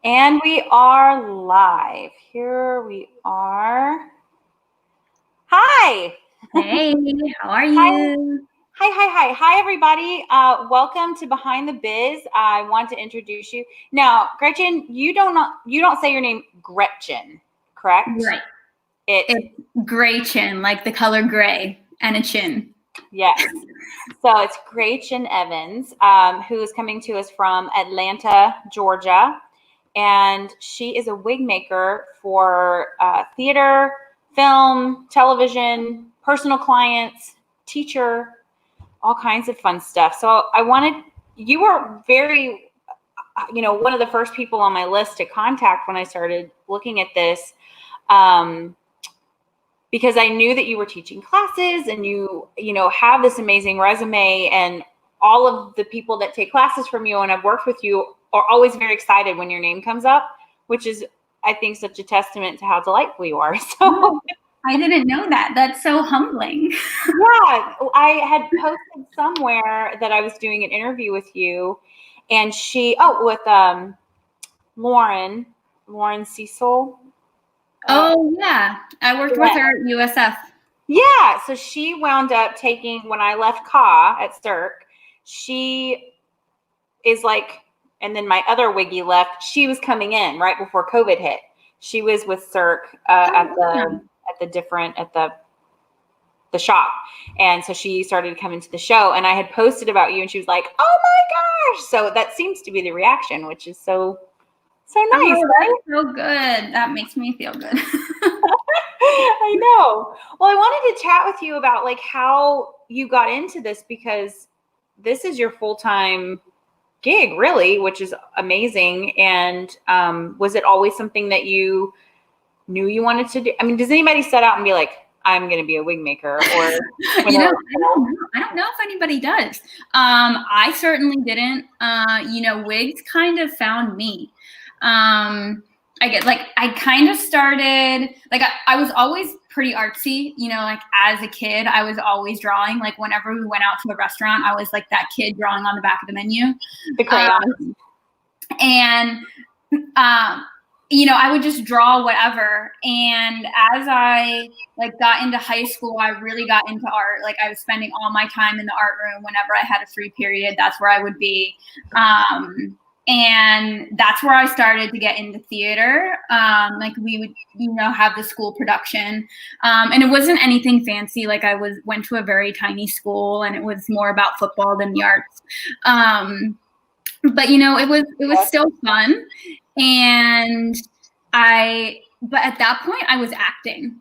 And we are live. Here we are. Hi. Hey, how are Hi. you? Hi, everybody. Welcome to Behind the Biz. I want to introduce you. Now, Gretchen, you don't say your name Gretchen, correct? Right. It's gray chin, like the color gray, and a chin. Yes. So it's Gretchen Evans, who is coming to us from Atlanta, Georgia. And she is a wig maker for theater, film, television, personal clients, teacher, all kinds of fun stuff. So you were very, one of the first people on my list to contact when I started looking at this, because I knew that you were teaching classes and you have this amazing resume, and all of the people that take classes from you and I've worked with you are always very excited when your name comes up, which is, I think, such a testament to how delightful you are. So I didn't know that. That's so humbling. yeah, I had posted somewhere that I was doing an interview with you, and with Lauren Cecil. Oh, yeah. I worked with her at USF. Yeah, so she wound up taking, when I left CA at Cirque, she is like, and then my other wiggy left, she was coming in right before COVID hit. She was with Cirque at the shop. And so she started coming to the show, and I had posted about you, and she was like, oh my gosh. So that seems to be the reaction, which is so nice. Oh, right? That's so good. That makes me feel good. I know. Well, I wanted to chat with you about like how you got into this, because this is your full-time gig, really, which is amazing. And was it always something that you knew you wanted to do? I mean, does anybody set out and be like, I'm going to be a wig maker? Or I don't know if anybody does. I certainly didn't. Wigs kind of found me. I kind of started, like, I was always pretty artsy, like as a kid, I was always drawing. Like whenever we went out to a restaurant, I was like that kid drawing on the back of the menu. The crayons. I would just draw whatever. And as I got into high school, I really got into art. Like I was spending all my time in the art room. Whenever I had a free period, that's where I would be. And that's where I started to get into theater. We would, have the school production. And it wasn't anything fancy. Like I went to a very tiny school, and it was more about football than the arts. But it was still fun. And but at that point I was acting.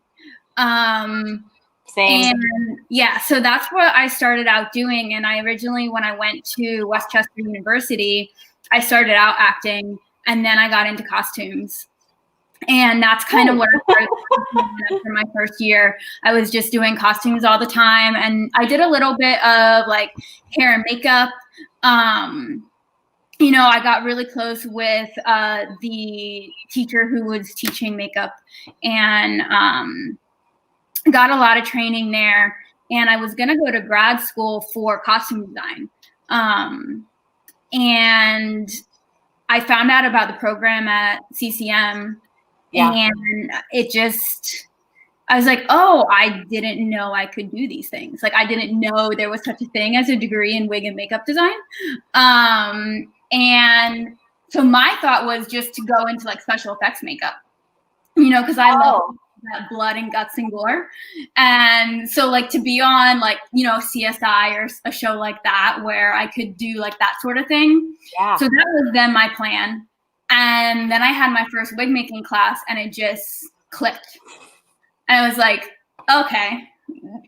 Same. And yeah, so that's what I started out doing. And I originally, when I went to Westchester University, I started out acting, and then I got into costumes. And that's kind of where I started. After my first year, I was just doing costumes all the time. And I did a little bit of like hair and makeup. I got really close with the teacher who was teaching makeup, and got a lot of training there. And I was going to go to grad school for costume design. And I found out about the program at CCM, and I was like, oh, I didn't know I could do these things. Like I didn't know there was such a thing as a degree in wig and makeup design. And so my thought was just to go into like special effects makeup, because I love that blood and guts and gore. And so like to be on like, CSI or a show like that where I could do like that sort of thing. Yeah. So that was then my plan. And then I had my first wig making class, and it just clicked. And I was like, okay,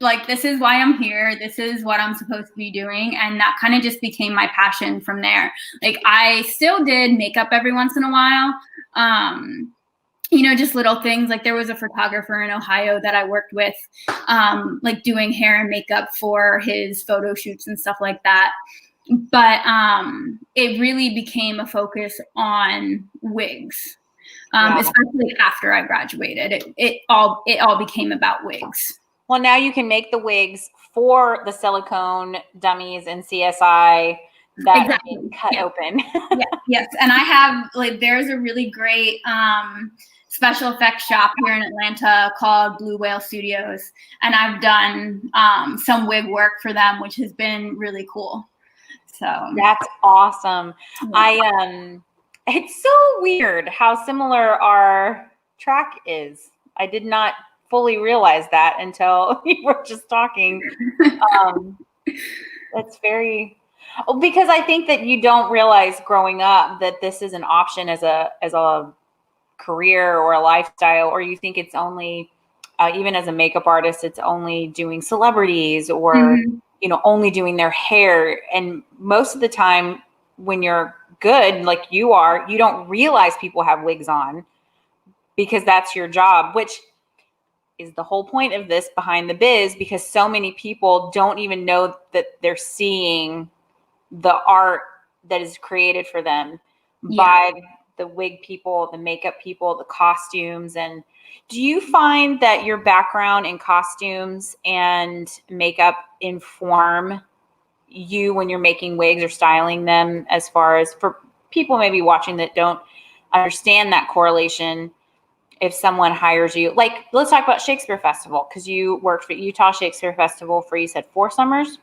like this is why I'm here. This is what I'm supposed to be doing. And that kind of just became my passion from there. Like I still did makeup every once in a while. Just little things. Like there was a photographer in Ohio that I worked with, like doing hair and makeup for his photo shoots and stuff like that. But it really became a focus on wigs. Especially after I graduated, it all became about wigs. Well, now you can make the wigs for the silicone dummies and CSI that are Exactly. being cut open. Yes. And I have there's a really great special effects shop here in Atlanta called Blue Whale Studios, and I've done some wig work for them, which has been really cool. So that's awesome. It's so weird how similar our track is. I did not fully realize that until we were just talking. That's very, because I think that you don't realize growing up that this is an option as a career or a lifestyle, or you think it's only even as a makeup artist, it's only doing celebrities or only doing their hair. And most of the time when you're good like you are, you don't realize people have wigs on because that's your job, which is the whole point of this behind the biz, because so many people don't even know that they're seeing the art that is created for them by the wig people, the makeup people, the costumes. And do you find that your background in costumes and makeup inform you when you're making wigs or styling them, as far as for people maybe watching that don't understand that correlation? If someone hires you, like, let's talk about Shakespeare Festival, because you worked for Utah Shakespeare Festival for, you said 4 summers?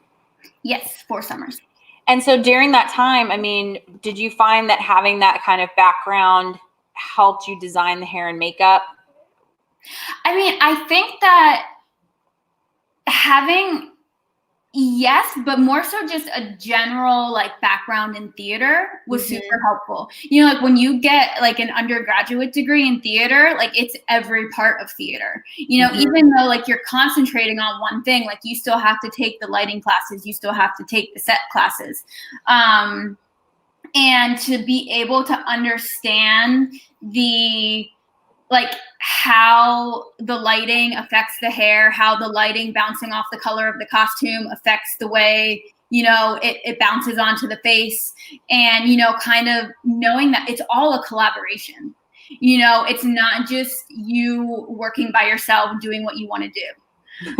Yes, 4 summers. And so during that time, I mean, did you find that having that kind of background helped you design the hair and makeup? I mean, I think that having, yes, but more so just a general background in theater was super helpful. Like when you get an undergraduate degree in theater, it's every part of theater. Even though you're concentrating on one thing, you still have to take the lighting classes, you still have to take the set classes. And to be able to understand the how the lighting affects the hair, how the lighting bouncing off the color of the costume affects the way, it bounces onto the face, and, kind of knowing that it's all a collaboration. It's not just you working by yourself doing what you want to do.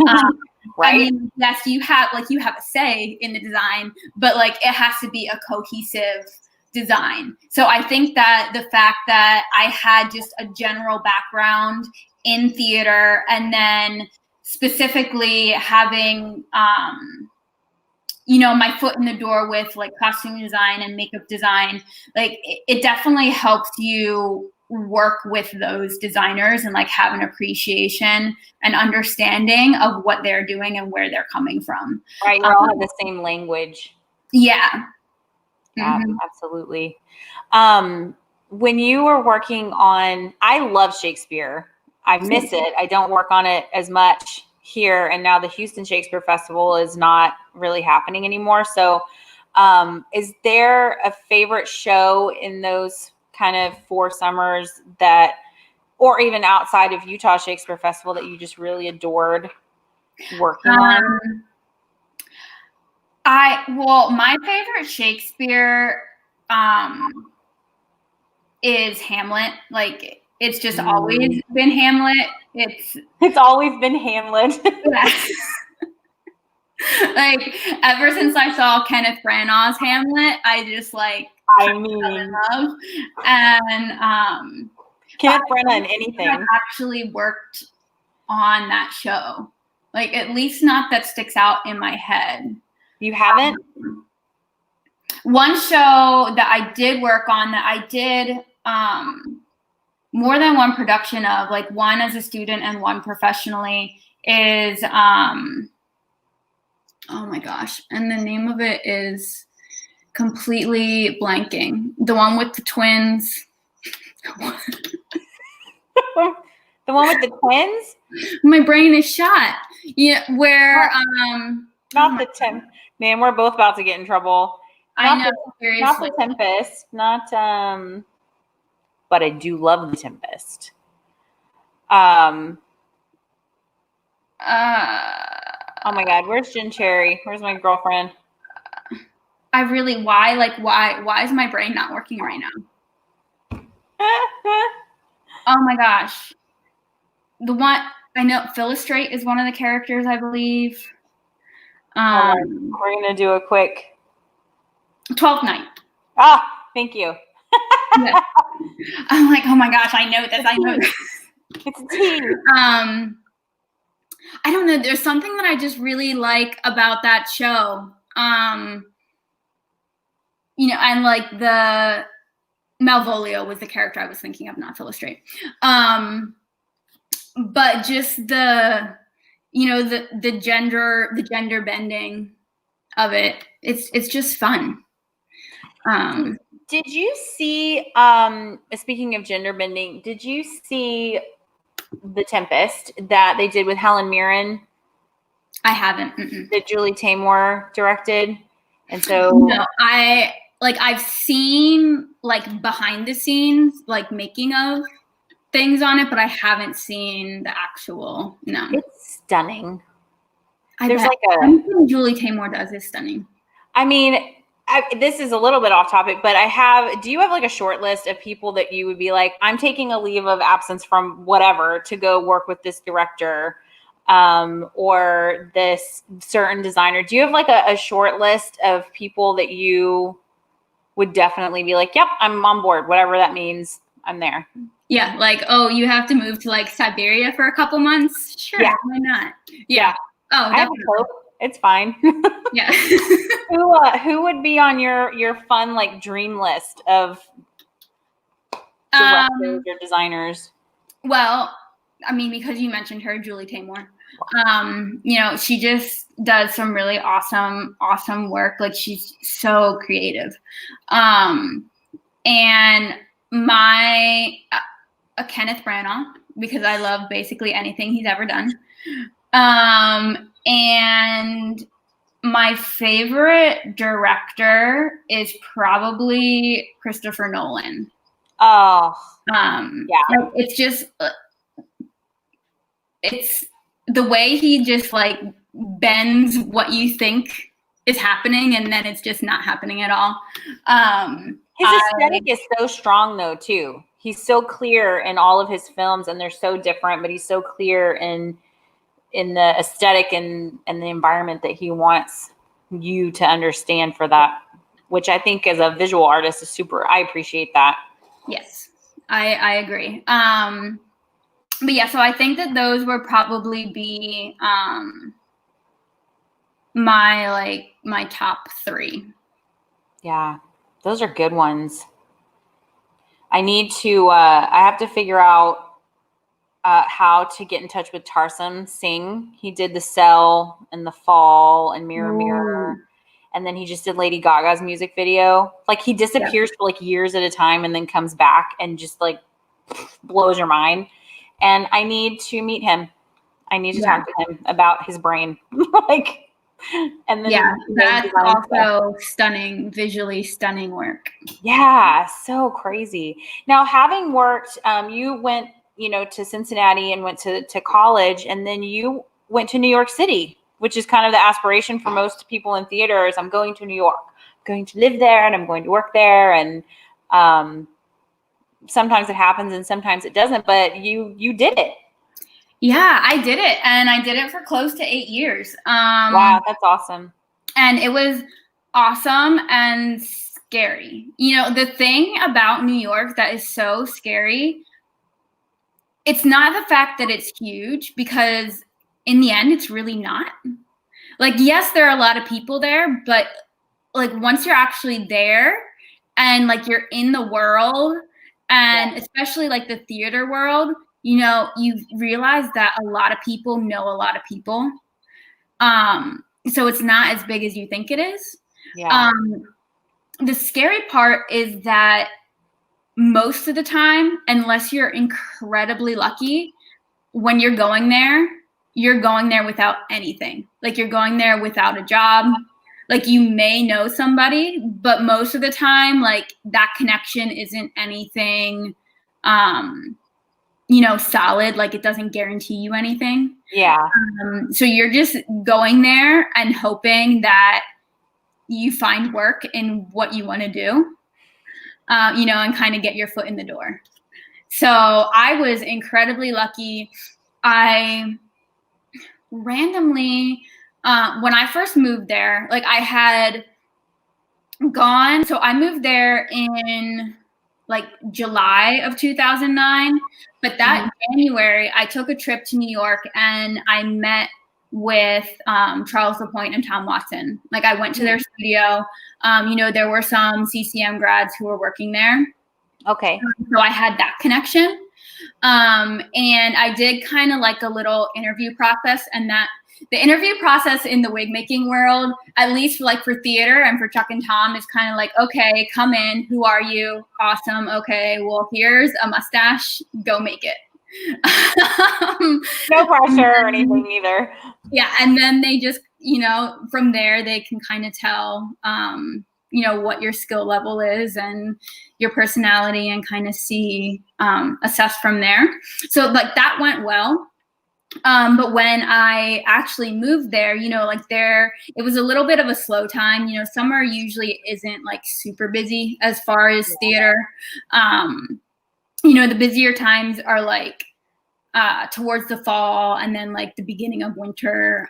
Right. I mean, yes, you have a say in the design, but it has to be a cohesive design. So I think that the fact that I had just a general background in theater, and then specifically having my foot in the door with costume design and makeup design, it definitely helps you work with those designers and have an appreciation and understanding of what they're doing and where they're coming from. Right, you all have the same language. Yeah. Yeah, absolutely. When you were working on, I love Shakespeare. I miss it. I don't work on it as much here. And now the Houston Shakespeare Festival is not really happening anymore. So is there a favorite show in those kind of 4 summers that, or even outside of Utah Shakespeare Festival, that you just really adored working on? My favorite Shakespeare is Hamlet. It's just always been Hamlet. It's always been Hamlet. Yes. Ever since I saw Kenneth Branagh's Hamlet, I just fell in love. And Kenneth Branagh in anything. I've actually worked on that show. At least not that sticks out in my head. You haven't? One show that I did work on, that I did more than one production of, one as a student and one professionally, is oh my gosh, and the name of it is completely blanking. The one with the twins. The one with the twins? My brain is shot. Yeah, where not the Tempest. Man, we're both about to get in trouble. I know, seriously. Not the Tempest. Not but I do love the Tempest. Oh my God, where's Jen Cherry? Where's my girlfriend? Why is my brain not working right now? Oh my gosh. The one I know, Philostrate is one of the characters, I believe. We're gonna do a quick. 12th night. Ah, thank you. Yeah. I'm like, oh my gosh, I know this. I know this. It's a tea. I don't know. There's something that I just really like about that show. You know, and like the Malvolio was the character I was thinking of, not Phyllis Drake. But just the, you know, the gender bending of it. It's just fun. Did you see, speaking of gender bending, did you see The Tempest that they did with Helen Mirren? I haven't. Mm-mm. That Julie Taymor directed? And so no, I've seen like behind the scenes, like making of things on it, but I haven't seen the actual. No, it's stunning. There's like everything Julie Taymor does is stunning. I mean, this is a little bit off topic, but do you have like a short list of people that you would be like, I'm taking a leave of absence from whatever to go work with this director, or this certain designer? Do you have like a short list of people that you would definitely be like, yep, I'm on board, whatever that means, I'm there? Yeah, like, oh, you have to move to like Siberia for a couple months? Sure, yeah. Why not? Yeah. Oh, I have hope. It's fine. Yeah. Who would be on your fun like dream list of directors or designers? Well, I mean, because you mentioned her, Julie Taymor. You know, she just does some really awesome work. Like, she's so creative. And Kenneth Branagh, because I love basically anything he's ever done. And my favorite director is probably Christopher Nolan. Oh, yeah. Like, it's just, it's the way he just like bends what you think is happening, and then it's just not happening at all. His aesthetic is so strong though too. He's so clear in all of his films, and they're so different, but he's so clear in the aesthetic and the environment that he wants you to understand for that, which I think as a visual artist is super. I appreciate that. Yes, I agree. But yeah, so I think that those would probably be my top 3. Yeah, those are good ones. I need to, I have to figure out how to get in touch with Tarsem Singh. He did The Cell and The Fall and Mirror Mirror. And then he just did Lady Gaga's music video. Like, he disappears for like years at a time and then comes back and just like blows your mind. And I need to meet him. I need to talk to him about his brain. Like, and then that's also stunning, visually stunning work. Yeah, so crazy. Now, having worked, you went, to Cincinnati and went to college, and then you went to New York City, which is kind of the aspiration for most people in theater is I'm going to New York, I'm going to live there, and I'm going to work there. And sometimes it happens and sometimes it doesn't, but you did it. Yeah, I did it. And I did it for close to 8 years. Wow, that's awesome. And it was awesome and scary. The thing about New York that is so scary, it's not the fact that it's huge, because in the end, it's really not. Like, yes, there are a lot of people there, but like once you're actually there and like you're in the world, and especially like the theater world, you realize that a lot of people know a lot of people. So it's not as big as you think it is. Yeah. The scary part is that most of the time, unless you're incredibly lucky, when you're going there without anything. Like, you're going there without a job. Like, you may know somebody, but most of the time, like, that connection isn't anything, solid. Like, it doesn't guarantee you anything. Yeah. So you're just going there and hoping that you find work in what you want to do, and kind of get your foot in the door. So I was incredibly lucky. I randomly, when I first moved there, like, I had gone. So I moved there in like July of 2009. But that January, I took a trip to New York and I met with Charles Lapointe and Tom Watson. Like I went to their studio. You know, there were some CCM grads who were working there. Okay. So I had that connection. And I did kind of like a little interview process, and that the interview process in the wig making world, at least like for theater and for Chuck and Tom, is kind of like, okay, come in. Who are you? Awesome. Okay. Well, here's a mustache. Go make it. No pressure or anything either. Yeah. And then they just, you know, from there, they can kind of tell, you know, what your skill level is and your personality, and kind of see, assess from there. So like that went well. But when I actually moved there, you know, like it was a little bit of a slow time. You know, summer usually isn't like super busy as far as theater. You know, the busier times are like towards the fall and then like the beginning of winter.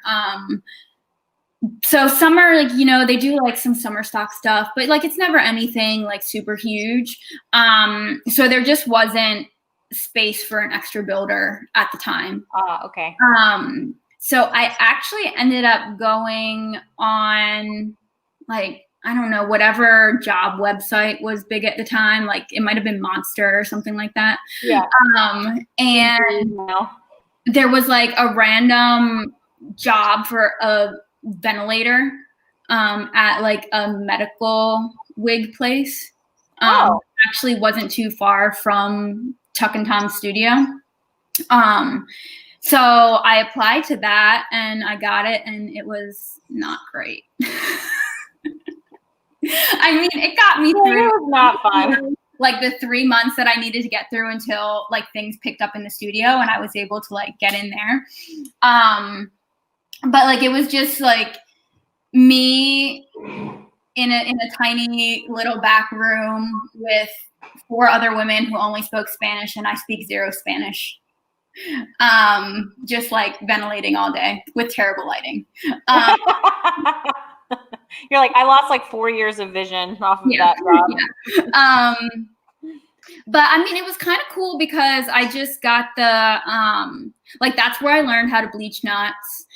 So summer, like, you know, they do like some summer stock stuff, but like it's never anything like super huge. So there just wasn't space for an extra builder at the time. Okay. So I actually ended up going on like, I don't know, whatever job website was big at the time. Like it might have been Monster or something like that. Yeah. And there was like a random job for a ventilator at like a medical wig place. Actually wasn't too far from Chuck and Tom's studio. So I applied to that and I got it, and it was not great. I mean, it got me through. It was not fun. Like the 3 months that I needed to get through until like things picked up in the studio and I was able to like get in there. But like it was just like me in a tiny little back room with 4 other women who only spoke Spanish, and I speak 0 Spanish. Just like ventilating all day with terrible lighting. You're like, I lost like 4 years of vision off of that job. Yeah. But I mean, it was kind of cool because I just got the, like, that's where I learned how to bleach knots.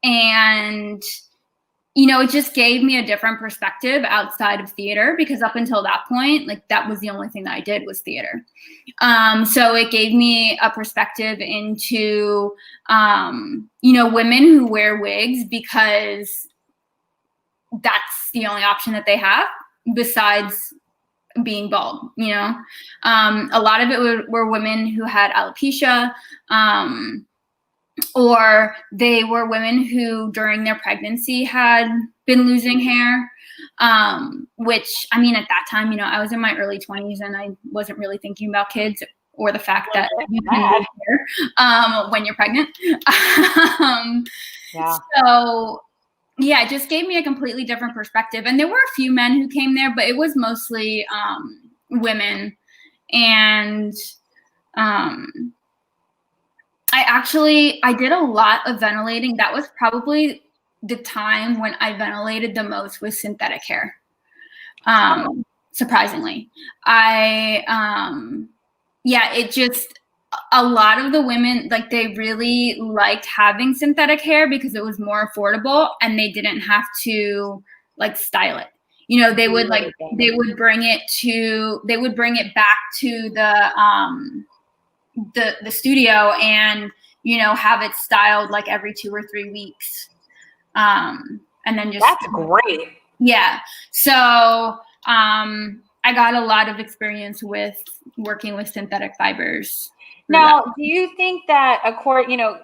And, you know, it just gave me a different perspective outside of theater, because up until that point, like that was the only thing that I did was theater. So it gave me a perspective into, you know, women who wear wigs because that's the only option that they have besides being bald, you know. A lot of it were women who had alopecia, or they were women who during their pregnancy had been losing hair, which, I mean, at that time, you know, I was in my early 20s and I wasn't really thinking about kids or the fact that you can lose hair when you're pregnant. So yeah, it just gave me a completely different perspective. And there were a few men who came there, but it was mostly women. And I did a lot of ventilating. That was probably the time when I ventilated the most with synthetic hair. Surprisingly, it just, a lot of the women, like, they really liked having synthetic hair because it was more affordable and they didn't have to like style it. You know, they would bring it back to the studio and, you know, have it styled like every 2 or 3 weeks. And then just, that's great. Yeah. So, I got a lot of experience with working with synthetic fibers. Now, do you think that, you know,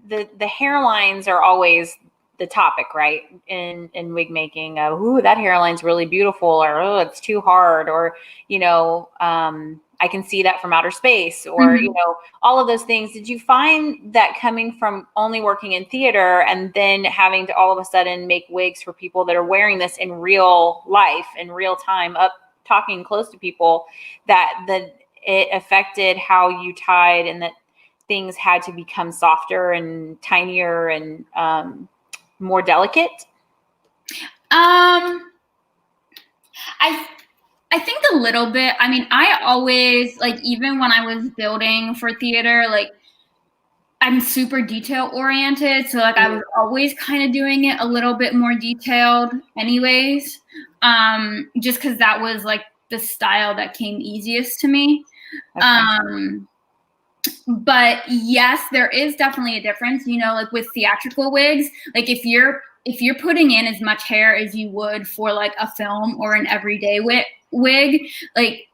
the hairlines are always the topic, right? In wig making, ooh, that hairline's really beautiful, or oh, it's too hard, or, you know, I can see that from outer space, or, you know, all of those things. Did you find that coming from only working in theater and then having to all of a sudden make wigs for people that are wearing this in real life, in real time, talking close to people, that it affected how you tied, and that things had to become softer and tinier and more delicate? I think a little bit. I mean, I always, like, even when I was building for theater, like, I'm super detail oriented. So, like, I was always kind of doing it a little bit more detailed anyways, just because that was, like, the style that came easiest to me. Okay. But yes, there is definitely a difference, you know, like with theatrical wigs, like if you're putting in as much hair as you would for like a film or an everyday wig, like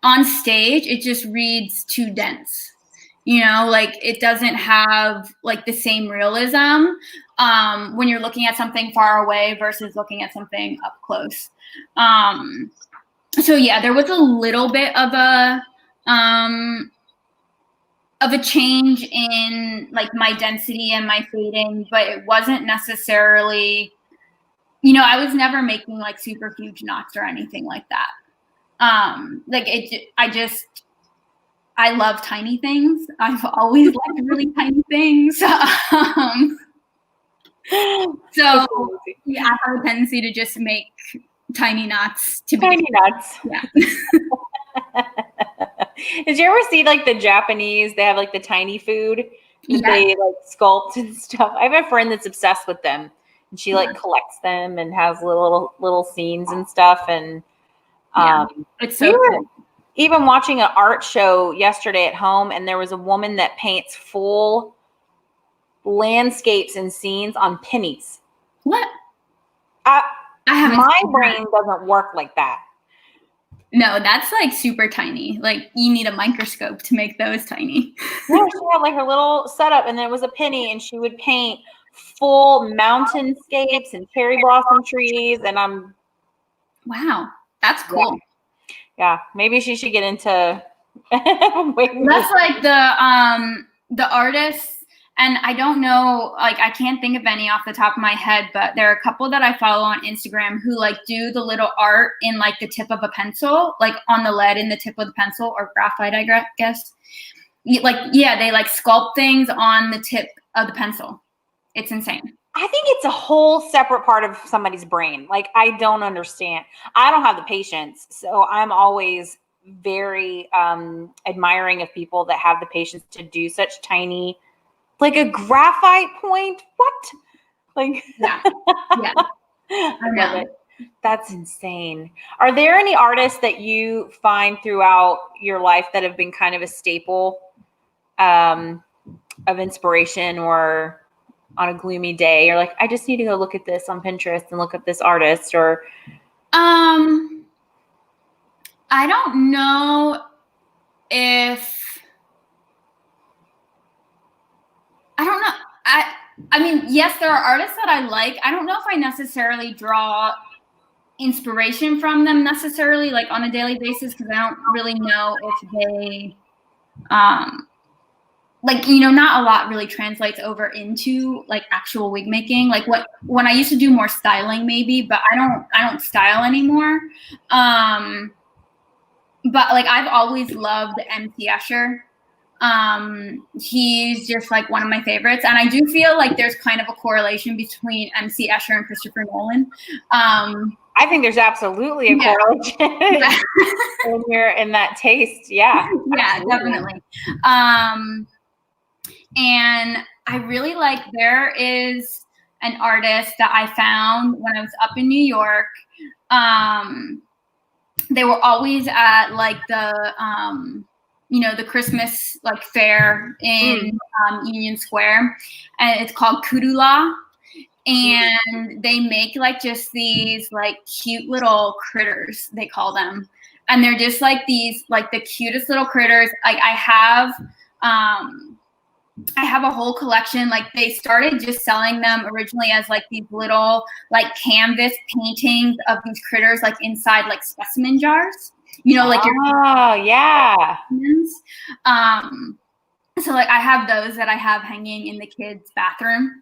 on stage, it just reads too dense, you know, like it doesn't have like the same realism when you're looking at something far away versus looking at something up close. So yeah, there was a little bit of a change in like my density and my fading, but it wasn't necessarily, you know, I was never making like super huge knots or anything like that. Like I love tiny things. I've always liked really tiny things. So yeah, I have a tendency to just make tiny knots to tiny knots. Yeah. Did you ever see like the Japanese? They have like the tiny food that they like sculpt and stuff. I have a friend that's obsessed with them, and she like collects them and has little scenes and stuff. And it's so cool. Even watching an art show yesterday at home, and there was a woman that paints full landscapes and scenes on pennies. What? My brain doesn't work like that. No, that's like super tiny. Like you need a microscope to make those tiny. Yeah, she had like her little setup, and then it was a penny, and she would paint full mountainscapes and cherry blossom trees. And wow, that's cool. Yeah, maybe she should get into. That's like the artists. And I don't know, like, I can't think of any off the top of my head, but there are a couple that I follow on Instagram who, like, do the little art in, like, the tip of a pencil, like, on the lead in the tip of the pencil, or graphite, I guess. Like, yeah, they, like, sculpt things on the tip of the pencil. It's insane. I think it's a whole separate part of somebody's brain. Like, I don't understand. I don't have the patience, so I'm always very admiring of people that have the patience to do such tiny, like a graphite point. What? Like, yeah. I love it. That's insane. Are there any artists that you find throughout your life that have been kind of a staple of inspiration, or on a gloomy day, you're like, I just need to go look at this on Pinterest and look at this artist? Or I don't know if I don't know. I mean, yes, there are artists that I like. I don't know if I necessarily draw inspiration from them necessarily, like on a daily basis, because I don't really know if they, like, you know, not a lot really translates over into like actual wig making. Like when I used to do more styling, maybe, but I don't style anymore. But like I've always loved MC Escher. He's just like one of my favorites, and I do feel like there's kind of a correlation between MC Escher and Christopher Nolan. I think there's absolutely a correlation when you're in that taste. Yeah, definitely. And I really like, there is an artist that I found when I was up in New York. They were always at like the you know, the Christmas like fair in Union Square, and it's called Kudula, and they make like just these like cute little critters, they call them, and they're just like these like the cutest little critters. Like I have a whole collection. Like they started just selling them originally as like these little like canvas paintings of these critters like inside like specimen jars. You know, like so like I have those that I have hanging in the kids' bathroom,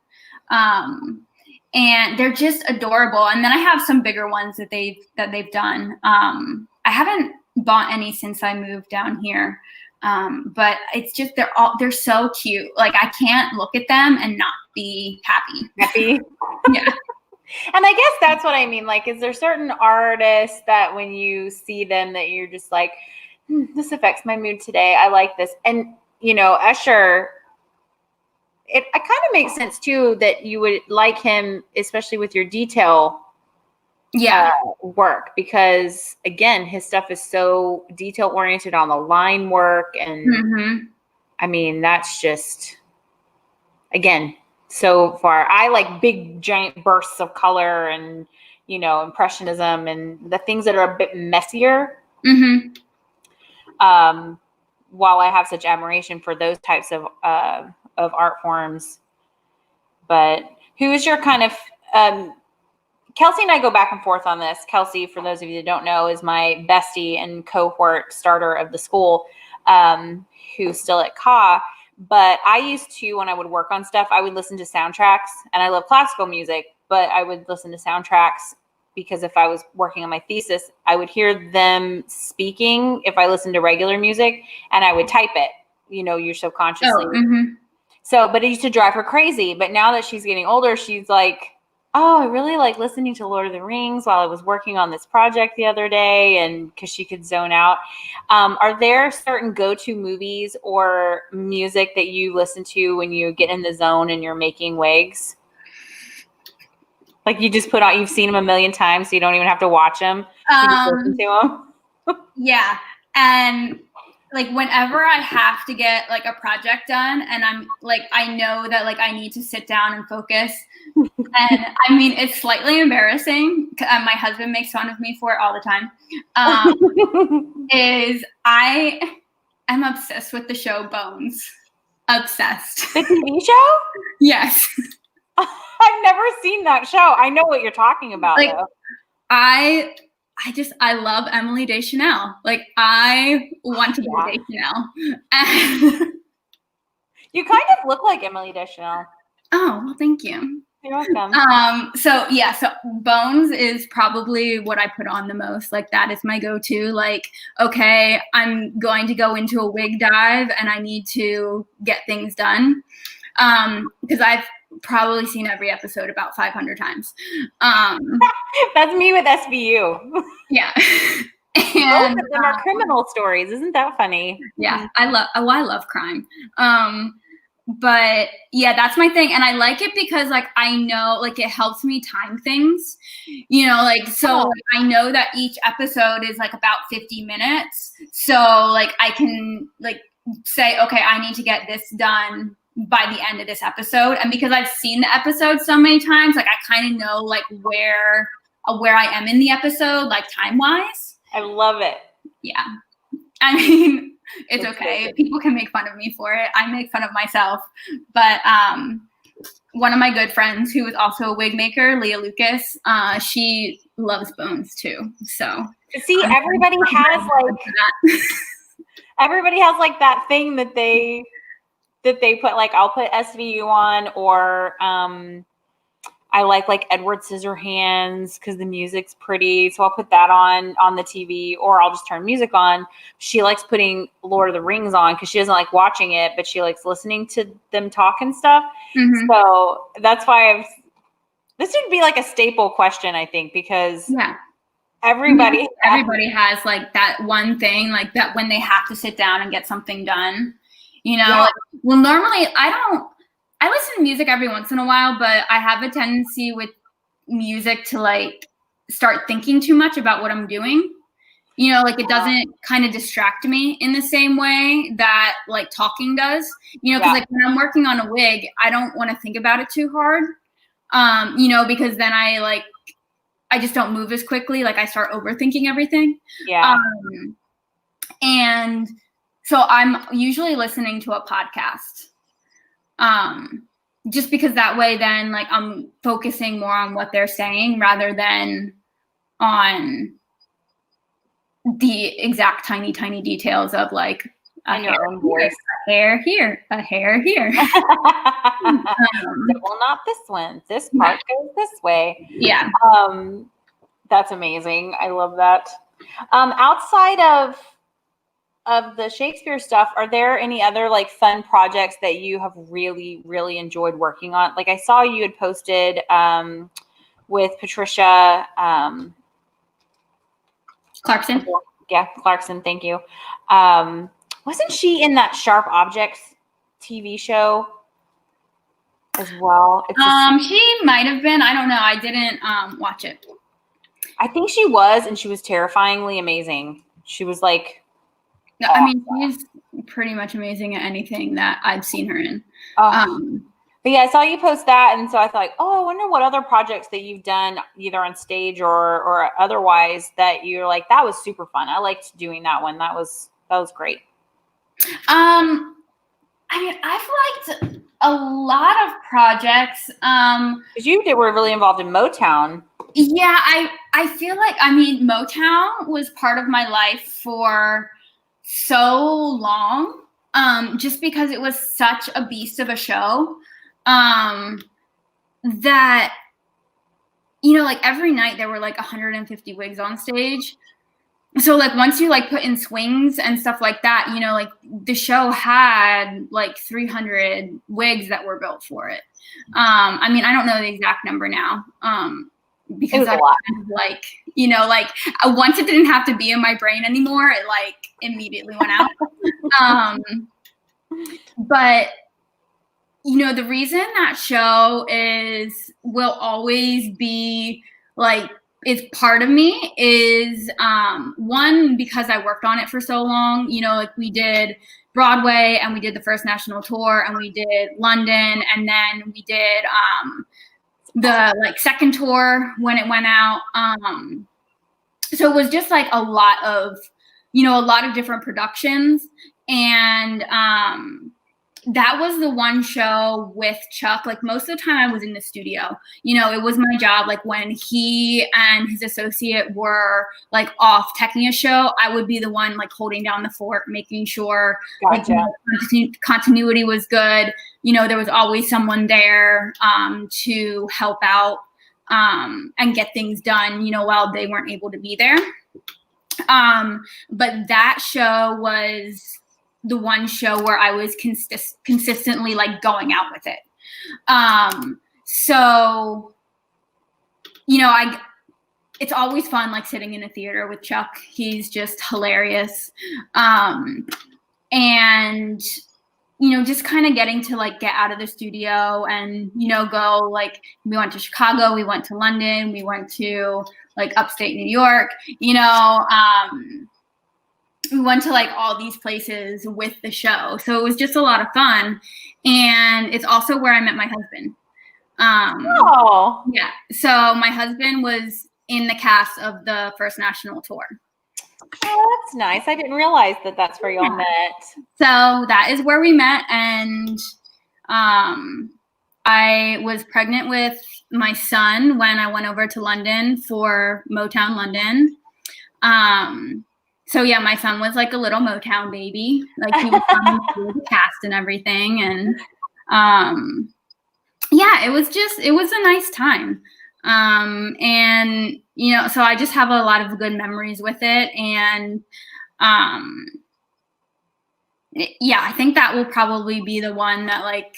and they're just adorable. And then I have some bigger ones that they've done. I haven't bought any since I moved down here, but it's just they're so cute. Like I can't look at them and not be happy. Happy, yeah. And I guess that's what I mean. Like, is there certain artists that when you see them that you're just like, this affects my mood today. I like this. And, Usher, it kind of makes sense too that you would like him, especially with your detail work, because again, his stuff is so detail oriented on the line work. And I mean, that's just, again, so far. I like big giant bursts of color and, impressionism and the things that are a bit messier. While I have such admiration for those types of art forms. But who is your kind of, Kelsey and I go back and forth on this. Kelsey, for those of you that don't know, is my bestie and cohort starter of the school, who's still at CA. But I used to, when I would work on stuff, I would listen to soundtracks, and I love classical music, but I would listen to soundtracks because if I was working on my thesis, I would hear them speaking if I listened to regular music, and I would type it, you're subconsciously. So, but it used to drive her crazy. But now that she's getting older, she's like, oh, I really like listening to Lord of the Rings while I was working on this project the other day, and because she could zone out. Are there certain go-to movies or music that you listen to when you get in the zone and you're making wigs? Like you just put on, you've seen them a million times, so you don't even have to watch them. You just listen to them. Yeah. And like whenever I have to get like a project done and I'm like, I know that like I need to sit down and focus. And I mean, it's slightly embarrassing. My husband makes fun of me for it all the time. Is I am obsessed with the show Bones. Obsessed. The TV show? Yes. I've never seen that show. I know what you're talking about, like, though. I love Emily Deschanel. Like, I want to be Deschanel. You kind of look like Emily Deschanel. Oh, well, thank you. You're welcome. So Bones is probably what I put on the most. Like, that is my go-to. Like, okay, I'm going to go into a wig dive and I need to get things done. Because I've probably seen every episode about 500 times. That's me with SVU. Yeah. And both of them are criminal stories. Isn't that funny? Yeah, I love crime. But yeah, that's my thing. And I like it because like I know like it helps me time things. Like so I know that each episode is like about 50 minutes. So like I can like say, okay, I need to get this done by the end of this episode. And because I've seen the episode so many times, like I kind of know like where I am in the episode, like time wise. I love it. Yeah. I mean, it's okay. Good. People can make fun of me for it. I make fun of myself. But one of my good friends who is also a wig maker, Leah Lucas, she loves Bones too. So see, everybody has like that thing that they put, like I'll put SVU on, or I like Edward Scissorhands because the music's pretty, so I'll put that on the TV, or I'll just turn music on. She likes putting Lord of the Rings on because she doesn't like watching it, but she likes listening to them talk and stuff. So that's why this would be like a staple question, I think, because everybody has like that one thing, like that when they have to sit down and get something done. Like, well, normally I listen to music every once in a while, but I have a tendency with music to like start thinking too much about what I'm doing. Like it doesn't kind of distract me in the same way that like talking does, because like when I'm working on a wig, I don't want to think about it too hard, because then I just don't move as quickly. Like I start overthinking everything. Yeah. And so I'm usually listening to a podcast. Just because that way then like I'm focusing more on what they're saying rather than on the exact tiny details of like a hair here. Well, not this one. This part goes this way. Yeah. That's amazing. I love that. Outside of the Shakespeare stuff, are there any other like fun projects that you have really, really enjoyed working on? Like I saw you had posted with Patricia. Clarkson. Yeah, Clarkson. Thank you. Wasn't she in that Sharp Objects TV show as well? She might have been. I don't know. I didn't watch it. I think she was, and she was terrifyingly amazing. She was like, I mean, she's pretty much amazing at anything that I've seen her in. But yeah, I saw you post that, and so I thought, oh, I wonder what other projects that you've done either on stage or otherwise that you're like, that was super fun. I liked doing that one. That was great. I mean, I've liked a lot of projects. Because you were really involved in Motown. Yeah, I feel like, I mean, Motown was part of my life for so long, just because it was such a beast of a show, that, you know, like every night there were like 150 wigs on stage. So like once you like put in swings and stuff like that, you know, like the show had like 300 wigs that were built for it. I mean, I don't know the exact number now, because I kind of like, you know, like once it didn't have to be in my brain anymore, it like immediately went out. But you know, the reason that show will always be like, it's part of me is, one, because I worked on it for so long. You know, like we did Broadway and we did the first national tour and we did London, and then we did the like second tour when it went out. So it was just like a lot of different productions, and that was the one show with Chuck. Like most of the time I was in the studio, you know, it was my job. Like when he and his associate were like off teching a show, I would be the one like holding down the fort, making sure Gotcha. like, continuity was good. You know, there was always someone there to help out and get things done, you know, while they weren't able to be there. But that show was the one show where I was consistently like going out with it. So, you know, it's always fun like sitting in a theater with Chuck. He's just hilarious. And, you know, just kind of getting to like get out of the studio and, you know, go like, we went to Chicago, we went to London, we went to like upstate New York, you know, we went to like all these places with the show. So it was just a lot of fun. And it's also where I met my husband. Yeah. So my husband was in the cast of the first national tour. Oh, that's nice. I didn't realize that that's where y'all met. So that is where we met. And I was pregnant with my son when I went over to London for Motown London. So yeah, my son was like a little Motown baby. Like he was coming through the cast and everything. And yeah, it was a nice time. And you know, so I just have a lot of good memories with it. And yeah, I think that will probably be the one that like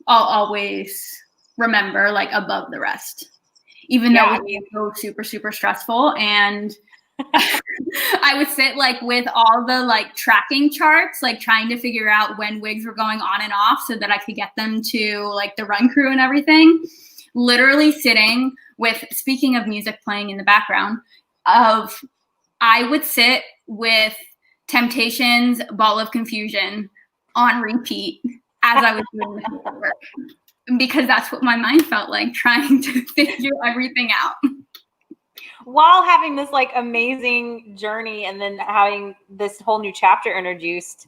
I'll always remember like above the rest, even though it was so super, super stressful. And I would sit like with all the like tracking charts, like trying to figure out when wigs were going on and off so that I could get them to like the run crew and everything. Literally sitting with, speaking of music playing in the background, I would sit with Temptations' Ball of Confusion on repeat as I was doing the paperwork, because that's what my mind felt like, trying to figure everything out. While having this like amazing journey and then having this whole new chapter introduced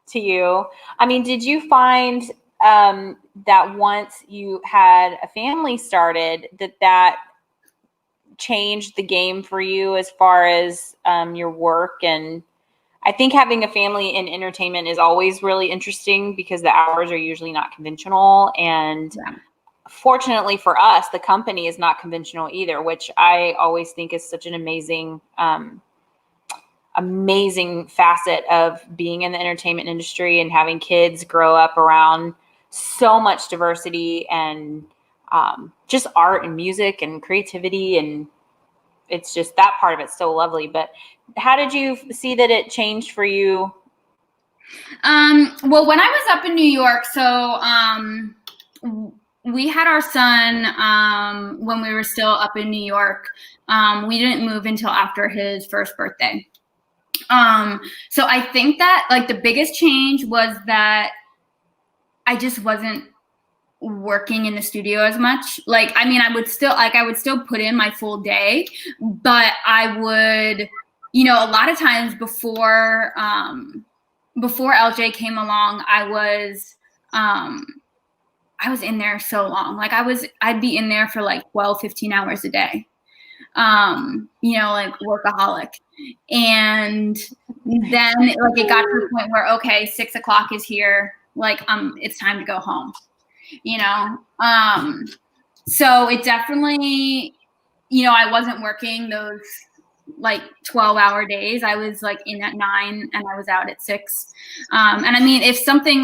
to you. I mean, did you find that once you had a family started, that changed the game for you as far as your work? And I think having a family in entertainment is always really interesting because the hours are usually not conventional. And fortunately for us, the company is not conventional either, which I always think is such an amazing facet of being in the entertainment industry and having kids grow up around so much diversity and just art and music and creativity, and it's just that part of it's so lovely. But how did you see that it changed for you? Well, when I was up in New York, so we had our son when we were still up in New York. We didn't move until after his first birthday. So I think that like the biggest change was that I just wasn't working in the studio as much. Like, I mean, I would still put in my full day, but I would, you know, a lot of times before LJ came along, I was in there so long. Like I'd be in there for like 12, 15 hours a day. You know, like workaholic. And then like it got to the point where, okay, 6 o'clock is here. Like, it's time to go home, you know? So it definitely, you know, I wasn't working those like 12-hour days. I was like in at 9 and I was out at 6. And I mean, if something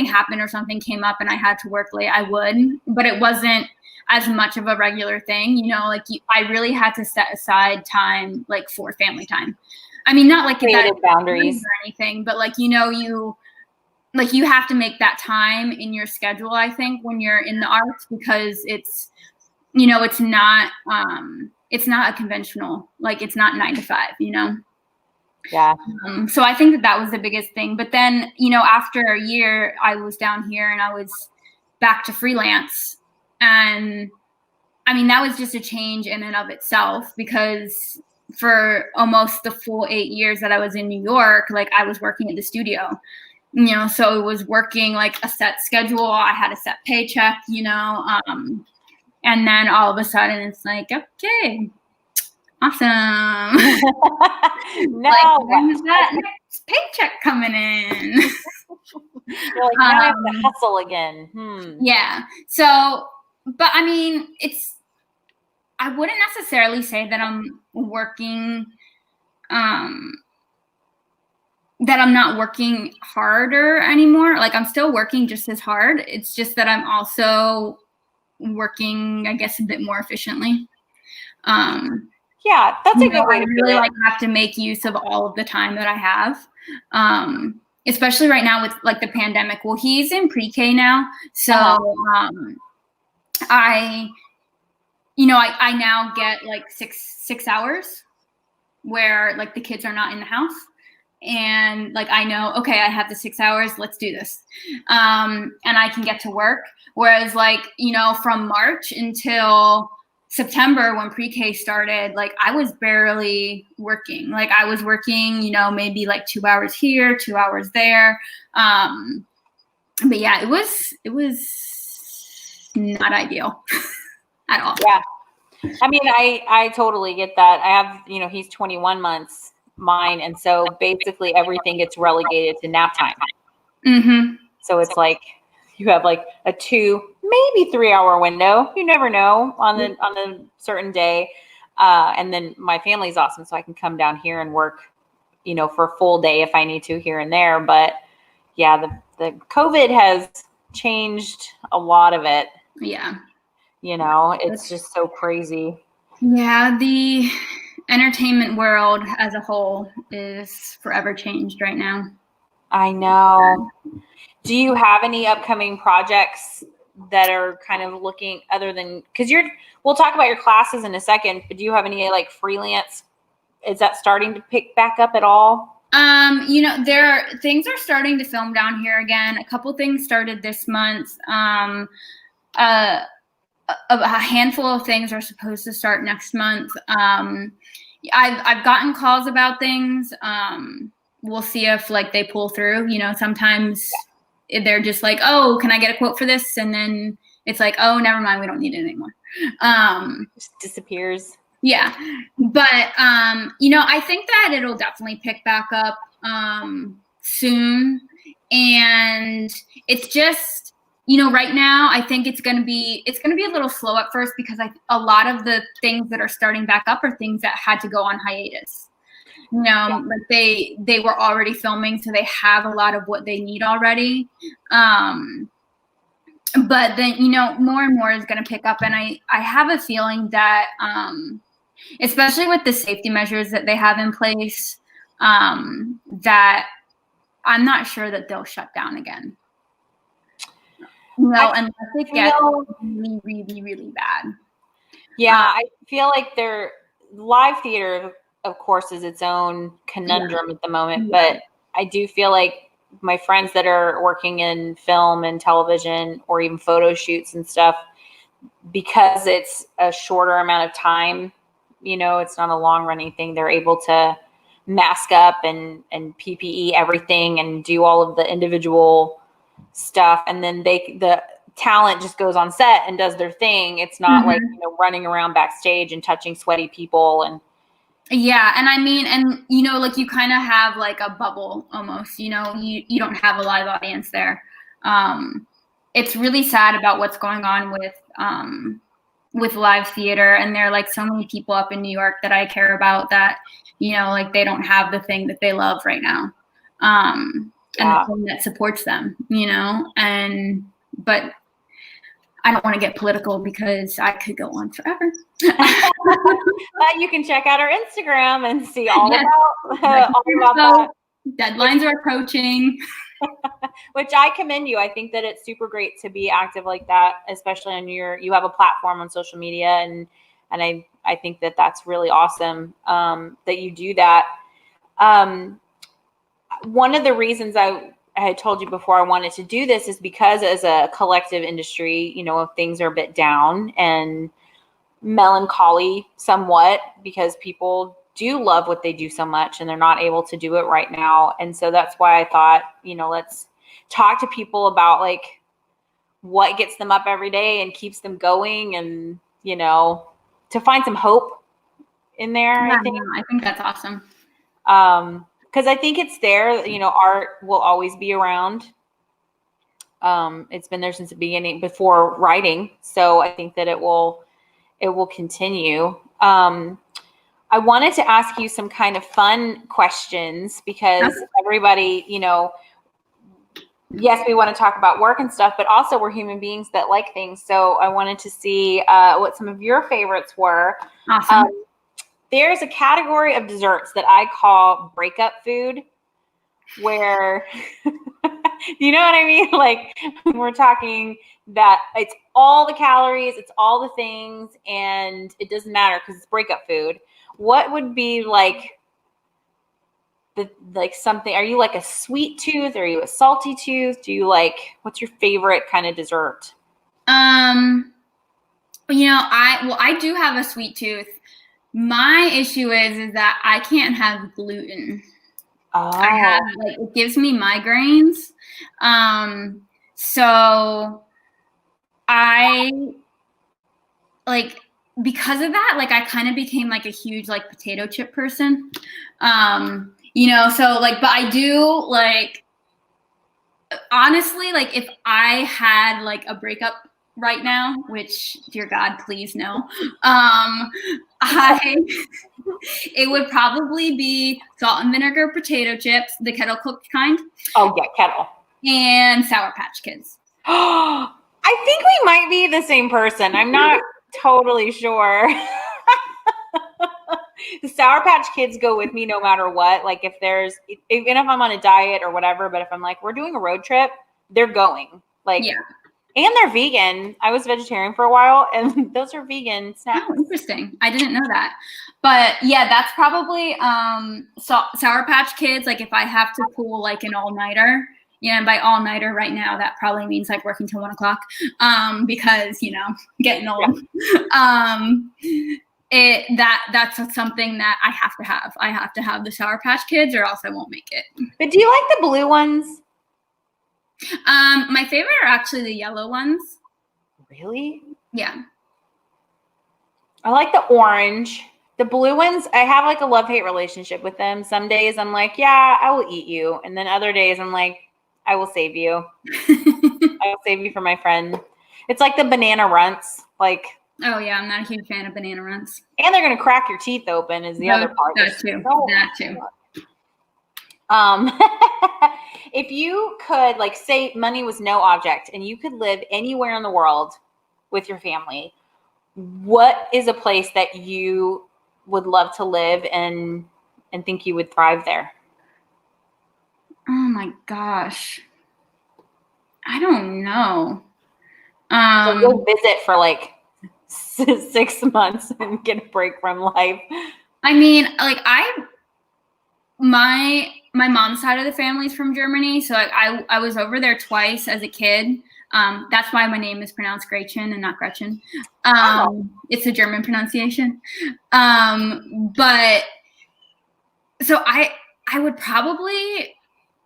happened or something came up and I had to work late, I would, but it wasn't as much of a regular thing, you know, like I really had to set aside time like for family time. I mean, not like creative boundaries or anything, but like, you know, you have to make that time in your schedule, I think, when you're in the arts, because it's, you know, it's not a conventional, like it's not 9 to 5, you know? Yeah. So I think that was the biggest thing. But then, you know, after a year, I was down here and I was back to freelance. And I mean, that was just a change in and of itself, because for almost the full 8 years that I was in New York, like I was working at the studio, you know, so it was working like a set schedule. I had a set paycheck, you know, and then all of a sudden it's like, okay, awesome. No, like, when's that next paycheck coming in? You're like, now I have to hustle again. Yeah. So, but I mean, I wouldn't necessarily say that I'm working, that I'm not working harder anymore. Like I'm still working just as hard. It's just that I'm also working, I guess, a bit more efficiently. Yeah, that's a good way to really like have to make use of all of the time that I have. Especially right now with like the pandemic. Well, he's in pre-K now. So I now get like six hours where like the kids are not in the house. And like, I know, okay, I have the 6 hours, let's do this. And I can get to work. Whereas like, you know, from March until September when pre-K started, like I was barely working. Like I was working, you know, maybe like 2 hours here, 2 hours there. But yeah, it was not ideal at all. Yeah. I mean, I totally get that. I have, you know, he's 21 months, mine. And so basically everything gets relegated to nap time. Mm-hmm. So it's like you have like a 2, maybe 3 hour window. You never know on the certain day. And then my family's awesome. So I can come down here and work, you know, for a full day if I need to here and there. But yeah, the COVID has changed a lot of it. Yeah. You know, it's just so crazy. Yeah, the entertainment world as a whole is forever changed right now. I know. Do you have any upcoming projects that are kind of looking other than, because we'll talk about your classes in a second, but do you have any like freelance? Is that starting to pick back up at all? You know, things are starting to film down here again. A couple things started this month. A handful of things are supposed to start next month. I've gotten calls about things. We'll see if like they pull through. You know, sometimes they're just like, oh, can I get a quote for this? And then it's like, oh, never mind, we don't need it anymore. Just disappears. Yeah, but you know, I think that it'll definitely pick back up soon, and it's just, you know, right now I think it's gonna be a little slow at first, because a lot of the things that are starting back up are things that had to go on hiatus. You know, like they were already filming, so they have a lot of what they need already. but then, more and more is going to pick up. And I have a feeling that, especially with the safety measures that they have in place, that I'm not sure that they'll shut down again. Unless it gets really, really, really bad. Yeah, I feel like their live theater, of course, is its own conundrum at the moment. But I do feel like my friends that are working in film and television or even photo shoots and stuff, because it's a shorter amount of time, it's not a long running thing. They're able to mask up and PPE everything and do all of the individual stuff. And then the talent just goes on set and does their thing. It's not like, running around backstage and touching sweaty people. And yeah. And I mean, and, like you kind of have like a bubble almost, you don't have a live audience there. It's really sad about what's going on with live theater. And there are like so many people up in New York that I care about that, like they don't have the thing that they love right now. And the thing that supports them, but I don't want to get political because I could go on forever. But you can check out our Instagram and see all about that. Deadlines are approaching. Which I commend you. I think that it's super great to be active like that, especially on you have a platform on social media. And I think that that's really awesome that you do that. One of the reasons I had told you before I wanted to do this is because as a collective industry, if things are a bit down and melancholy somewhat because people do love what they do so much and they're not able to do it right now. And so that's why I thought, let's talk to people about like what gets them up every day and keeps them going and, to find some hope in there. Yeah, I think that's awesome. Because I think it's there, art will always be around. It's been there since the beginning, before writing. So I think that it will continue. I wanted to ask you some kind of fun questions because everybody, yes, we want to talk about work and stuff, but also we're human beings that like things. So I wanted to see what some of your favorites were. Awesome. There's a category of desserts that I call breakup food where, you know what I mean? Like we're talking that it's all the calories, it's all the things, and it doesn't matter because it's breakup food. What would be like something, are you like a sweet tooth? Are you a salty tooth? What's your favorite kind of dessert? I do have a sweet tooth. My issue is that I can't have gluten. Oh. It gives me migraines. So I because of that, I kind of became like a huge potato chip person. But I do honestly, if I had a breakup right now, which dear God, please no, it would probably be salt and vinegar potato chips, the kettle cooked kind. Oh yeah, kettle. And Sour Patch Kids. I think we might be the same person. I'm not totally sure. The Sour Patch Kids go with me no matter what. Even if I'm on a diet or whatever, but if I'm we're doing a road trip, they're going. Yeah. And they're vegan. I was vegetarian for a while, and those are vegan snacks. Oh, interesting. I didn't know that. But yeah, that's probably Sour Patch Kids. If I have to pull an all-nighter, and by all-nighter right now, that probably means working till 1 o'clock because, getting old. That's something that I have to have. I have to have the Sour Patch Kids or else I won't make it. But do you like the blue ones? My favorite are actually the yellow ones. Really? Yeah. I like the orange. The blue ones, I have a love-hate relationship with them. Some days I'm yeah, I will eat you. And then other days I'm I will save you. I will save you for my friend. It's like the banana runts. Oh yeah, I'm not a huge fan of banana runts. And they're going to crack your teeth open is the other part. That too. If you could, like, say money was no object and you could live anywhere in the world with your family, what is a place that you would love to live and think you would thrive there? Oh my gosh. I don't know. So go visit for like 6 months and get a break from life. I mean, like my mom's side of the family is from Germany, so I was over there twice as a kid. That's why my name is pronounced Gretchen and not Gretchen. It's a German pronunciation. But so I would probably,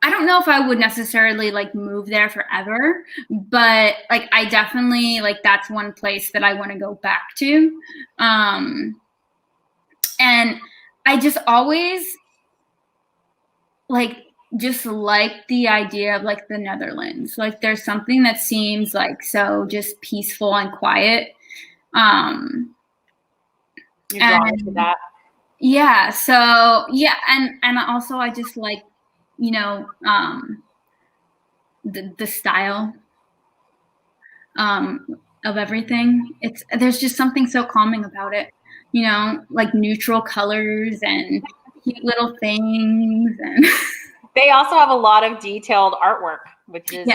I don't know if I would necessarily like move there forever, but like I definitely like that's one place that I want to go back to. And I just always like the idea of like the Netherlands. Like there's something that seems like so just peaceful and quiet. You're drawn to that. Yeah. So yeah, and also I just like, you know, the style of everything. There's just something so calming about it, you know, like neutral colors and cute little things. And they also have a lot of detailed artwork, which is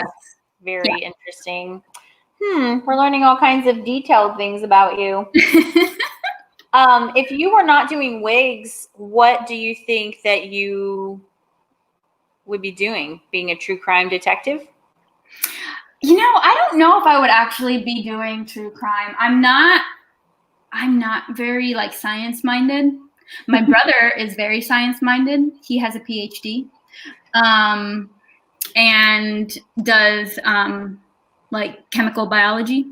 very interesting. We're learning all kinds of detailed things about you. If you were not doing wigs, what do you think that you would be doing? Being a true crime detective? You know, I don't know if I would actually be doing true crime. I'm not very like science minded. My brother is very science minded. He has a PhD, and does like chemical biology.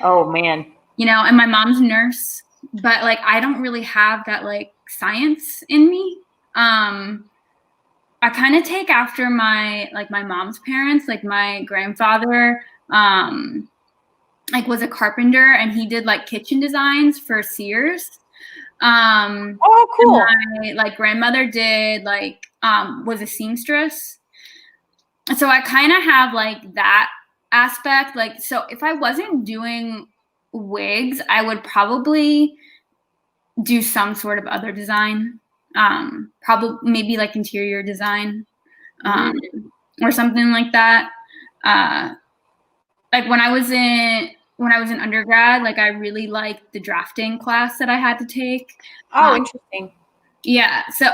Oh man. You know, and my mom's a nurse, but like I don't really have that like science in me. I kind of take after my mom's parents. Like my grandfather like was a carpenter and he did like kitchen designs for Sears. Oh, cool. My like grandmother did like was a seamstress. So I kind of have like that aspect. Like, so if I wasn't doing wigs, I would probably do some sort of other design. Probably maybe like interior design, or something like that. Like when I was in undergrad, like I really liked the drafting class that I had to take. Oh, interesting. Yeah. So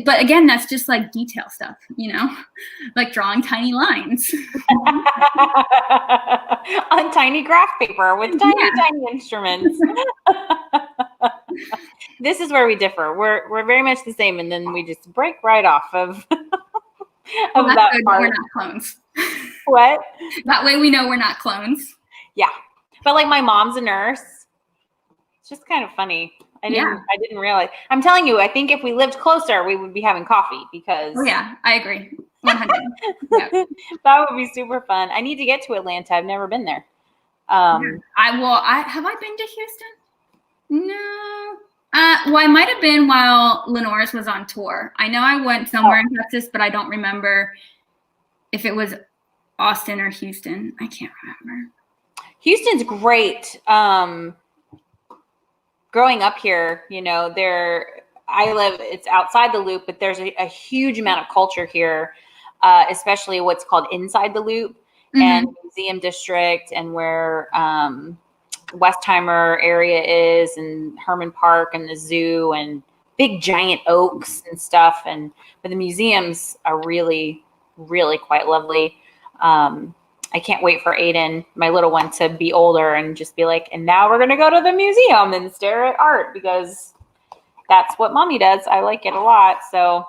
but again, that's just like detail stuff, you know, like drawing tiny lines on tiny graph paper with tiny instruments. This is where we differ. We're very much the same, and then we just break right off of that part. We're not clones. What? That way we know we're not clones. Yeah, but like my mom's a nurse. It's just kind of funny. I didn't realize. I'm telling you, I think if we lived closer, we would be having coffee because. Oh yeah, I agree. 100. Yep. That would be super fun. I need to get to Atlanta. I've never been there. Have I been to Houston? No. Well, I might have been while Lenore's was on tour. I know I went somewhere in Texas, but I don't remember if it was Austin or Houston. I can't remember. Houston's great. Growing up here, you know, it's outside the loop, but there's a huge amount of culture here, especially what's called inside the loop and museum district and where Westheimer area is and Herman Park and the zoo and big giant oaks and stuff. But the museums are really, really quite lovely. I can't wait for Aiden, my little one, to be older and just be like, and now we're going to go to the museum and stare at art because that's what mommy does. I like it a lot. So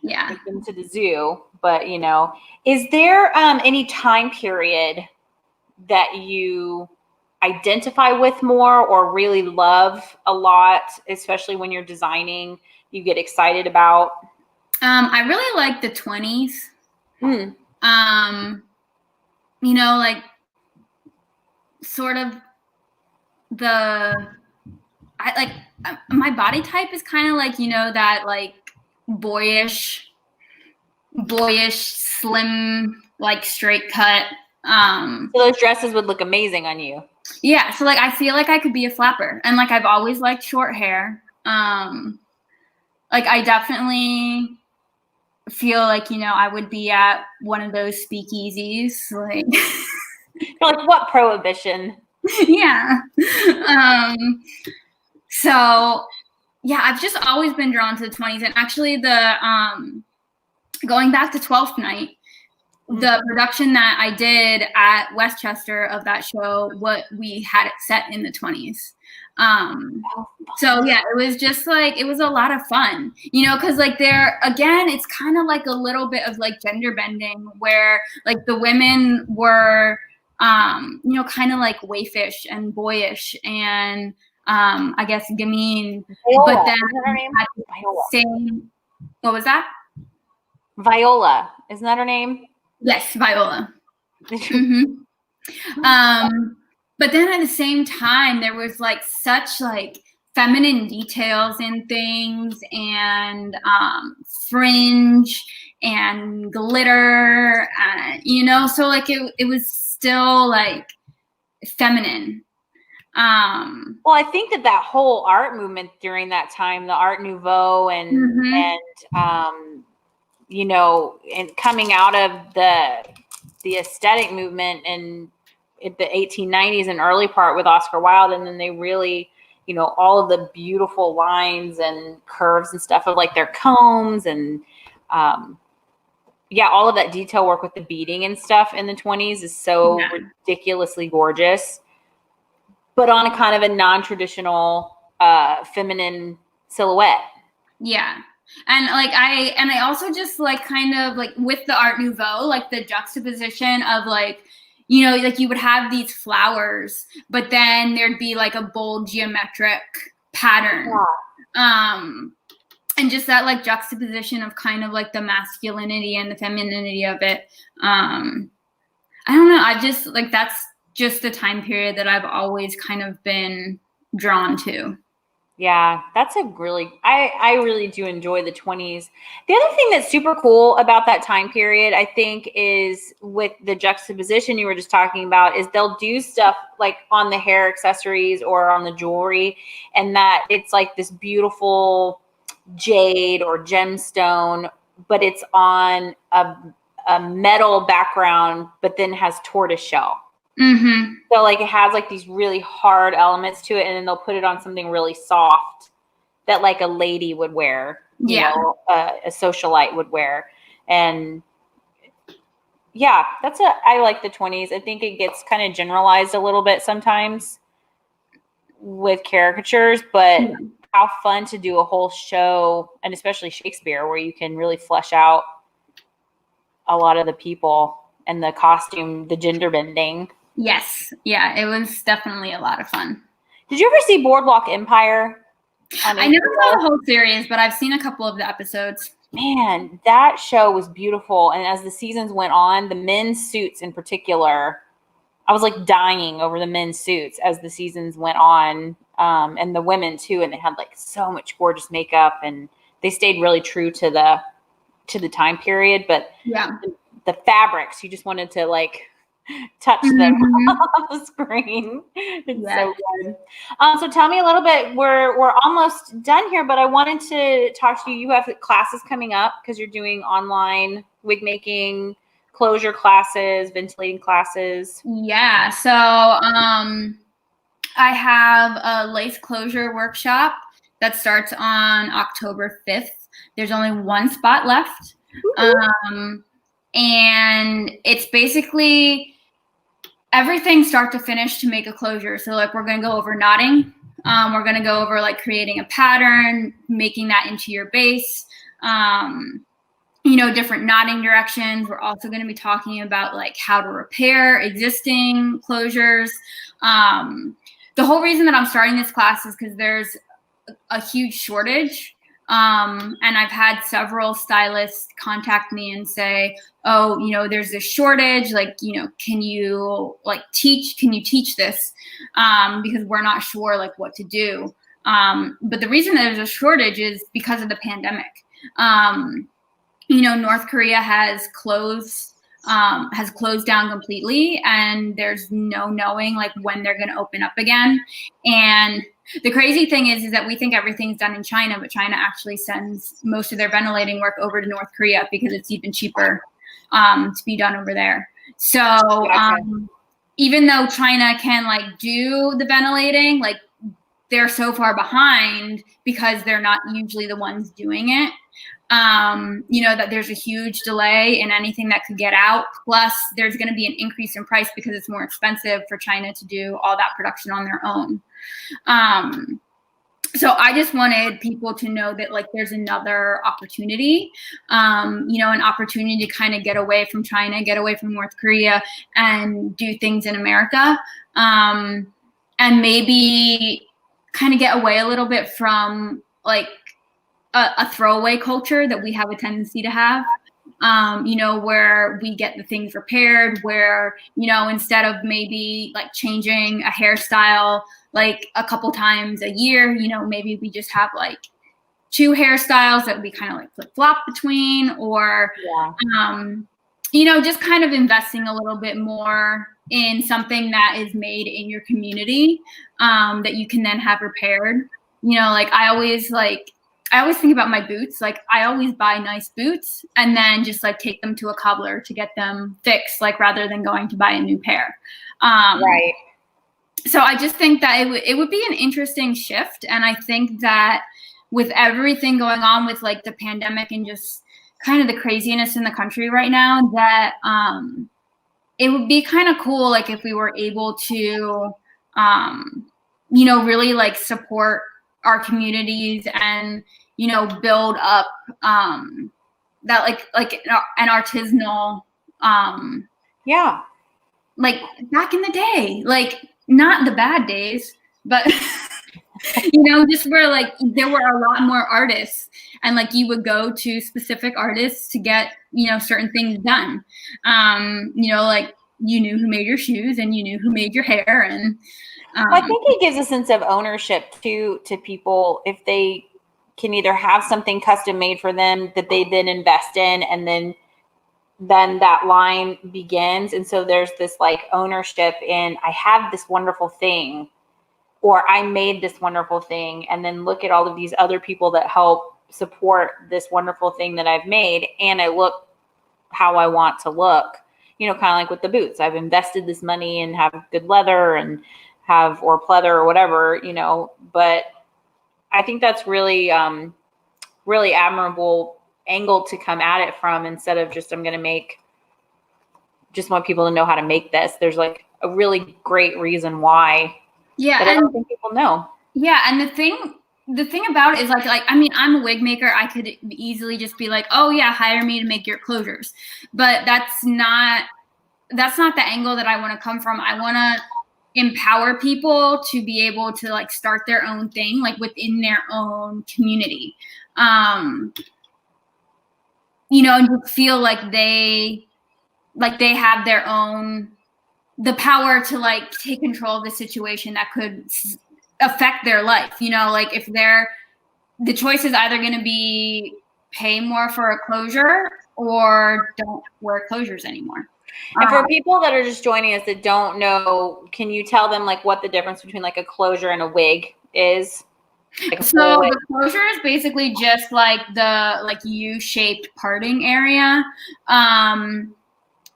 yeah, take them to the zoo. But, you know, is there any time period that you identify with more or really love a lot, especially when you're designing, you get excited about? I really like the 20s. You know, like sort of my body type is kind of like, you know, that like boyish boyish, slim, like straight cut. So those dresses would look amazing on you. Yeah, so like I feel like I could be a flapper, and like I've always liked short hair. Like I definitely feel like, you know, I would be at one of those speakeasies, like You're like, what prohibition? yeah. So yeah, I've just always been drawn to the 20s, and actually the going back to 12th Night, the production that I did at Westchester of that show, what we had it set in the 20s. So yeah, it was just like, it was a lot of fun, you know, because like there again, it's kind of like a little bit of like gender bending where like the women were you know, kind of like waifish and boyish and I guess gamine, Viola. but then Isn't that her name? Viola. same, what was that? Viola, isn't that her name? Yes, Viola. But then at the same time, there was like such like feminine details in things and fringe and glitter, you know, so like it was still like feminine. Well, I think that whole art movement during that time, the Art Nouveau and you know, and coming out of the aesthetic movement and the 1890s and early part with Oscar Wilde, and then they really, you know, all of the beautiful lines and curves and stuff of like their combs and yeah, all of that detail work with the beading and stuff in the 20s is so ridiculously gorgeous, but on a kind of a non-traditional feminine silhouette. Yeah. And like I also just like kind of like with the Art Nouveau, like the juxtaposition of like, you know, like you would have these flowers, but then there'd be like a bold geometric pattern. Yeah. And just that like juxtaposition of kind of like the masculinity and the femininity of it. I don't know. I just like, that's just the time period that I've always kind of been drawn to. Yeah, that's a really, I really do enjoy the 20s. The other thing that's super cool about that time period, I think, is with the juxtaposition you were just talking about, is they'll do stuff like on the hair accessories or on the jewelry, and that it's like this beautiful jade or gemstone, but it's on a metal background, but then has tortoise shell. Mm-hmm. So like it has like these really hard elements to it, and then they'll put it on something really soft that like a lady would wear, you know, a socialite would wear. And yeah, I like the 20s. I think it gets kind of generalized a little bit sometimes with caricatures, but how fun to do a whole show, and especially Shakespeare, where you can really flesh out a lot of the people and the costume, the gender bending. Yes. Yeah, it was definitely a lot of fun. Did you ever see Boardwalk Empire? I never saw the whole series, but I've seen a couple of the episodes. Man, that show was beautiful. And as the seasons went on, the men's suits in particular, I was like dying over the men's suits as the seasons went on, and the women too. And they had like so much gorgeous makeup, and they stayed really true to the time period. But yeah, the fabrics, you just wanted to like touch them off the screen. It's so good. So tell me a little bit. We're almost done here, but I wanted to talk to you. You have classes coming up because you're doing online wig making, closure classes, ventilating classes. Yeah. So I have a lace closure workshop that starts on October 5th. There's only one spot left. And it's basically everything start to finish to make a closure. So like we're going to go over knotting. We're going to go over like creating a pattern, making that into your base, you know, different knotting directions. We're also going to be talking about like how to repair existing closures. The whole reason that I'm starting this class is because there's a huge shortage. And I've had several stylists contact me and say, oh, you know, there's this shortage, like, you know, can you teach this? Because we're not sure like what to do. But the reason that there's a shortage is because of the pandemic. North Korea has closed down completely, and there's no knowing like when they're going to open up again. And the crazy thing is that we think everything's done in China, but China actually sends most of their ventilating work over to North Korea because it's even cheaper to be done over there. So even though China can like do the ventilating, like they're so far behind because they're not usually the ones doing it. That there's a huge delay in anything that could get out. Plus, there's going to be an increase in price because it's more expensive for China to do all that production on their own. So I just wanted people to know that like there's another opportunity, an opportunity to kind of get away from China, get away from North Korea, and do things in America, and maybe kind of get away a little bit from like a throwaway culture that we have a tendency to have, where we get the things repaired, where, instead of maybe like changing a hairstyle like a couple times a year, maybe we just have like 2 hairstyles that we kind of like flip flop between, or, just kind of investing a little bit more in something that is made in your community, that you can then have repaired. I always think about my boots. Like I always buy nice boots and then just like take them to a cobbler to get them fixed, like rather than going to buy a new pair. Right. So I just think that it would be an interesting shift. And I think that with everything going on with like the pandemic and just kind of the craziness in the country right now, that it would be kind of cool, like if we were able to, really like support our communities and, build up that like an artisanal, like back in the day, like not the bad days, but just where like there were a lot more artists, and like you would go to specific artists to get certain things done. Like you knew who made your shoes and you knew who made your hair, and I think it gives a sense of ownership to people if they can either have something custom made for them that they then invest in, and then that line begins. And so there's this like ownership in, I have this wonderful thing, or I made this wonderful thing, and then look at all of these other people that help support this wonderful thing that I've made, and I look how I want to look, kind of like with the boots. I've invested this money and have good leather and or pleather or whatever, but I think that's really, really admirable angle to come at it from, instead of just, I'm going to just want people to know how to make this. There's like a really great reason why. Yeah. But I don't think people know. Yeah. And the thing about it is like, I mean, I'm a wig maker. I could easily just be like, oh yeah, hire me to make your closures. But that's not the angle that I want to come from. I want to empower people to be able to like start their own thing, like within their own community, and just feel like they have the power to like take control of the situation that could affect their life. Like if the choice is either going to be pay more for a closure or don't wear closures anymore. And for people that are just joining us that don't know, can you tell them like what the difference between like a closure and a wig is? Like so the closure is basically just like the like U-shaped parting area. And